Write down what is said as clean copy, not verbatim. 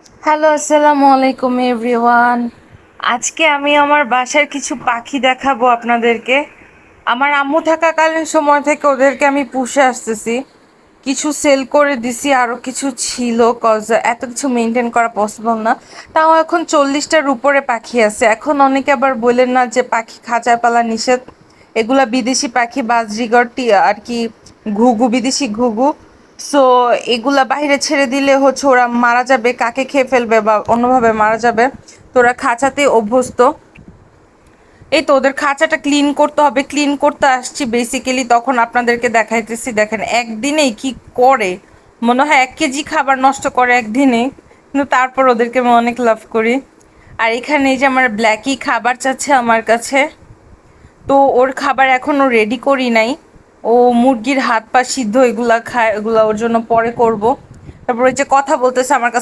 Hello, আসসালামু আলাইকুম everyone. আজকে আমি আমার বাসার কিছু পাখি দেখাবো আপনাদেরকে। আমার আম্মু থাকাকালীন সময় থেকে ওদেরকে আমি পুষে আসতেছি। কিছু সেল করে দিছি, আরও কিছু ছিল, কজ এত কিছু মেনটেন করা পসিবল না। তাও এখন 40টার উপরে পাখি আছে। এখন অনেকে আবার বললেন না যে পাখি খাঁচায় পালা নিষেধ, এগুলা বিদেশি পাখি, বাজরিগর আর কি, ঘুঘু, বিদেশি ঘুঘু। সো এগুলা বাইরে ছেড়ে দিলে হচ্ছে ওরা মারা যাবে, কাকে খেয়ে ফেলবে বা অন্যভাবে মারা যাবে। তো ওরা খাঁচাতেই অভ্যস্ত। এই তো ওদের খাঁচাটা ক্লিন করতে হবে, ক্লিন করতে আসছি বেসিক্যালি, তখন আপনাদেরকে দেখাইতেছি। দেখেন একদিনেই কি করে, মনে হয় 1 কেজি খাবার নষ্ট করে একদিনে, কিন্তু তারপর ওদেরকে আমি অনেক লাভ করি। আর এখানে এই যে আমার ব্ল্যাকি খাবার চাচ্ছে আমার কাছে, তো ওর খাবার এখনো রেডি করি নাই। ও মুরগির হাত পা সিদ্ধ এগুলা খায়, এগুলা ওর জন্য পরে করব। তারপর ওই যে কথা বলতেছে আমার কাছে।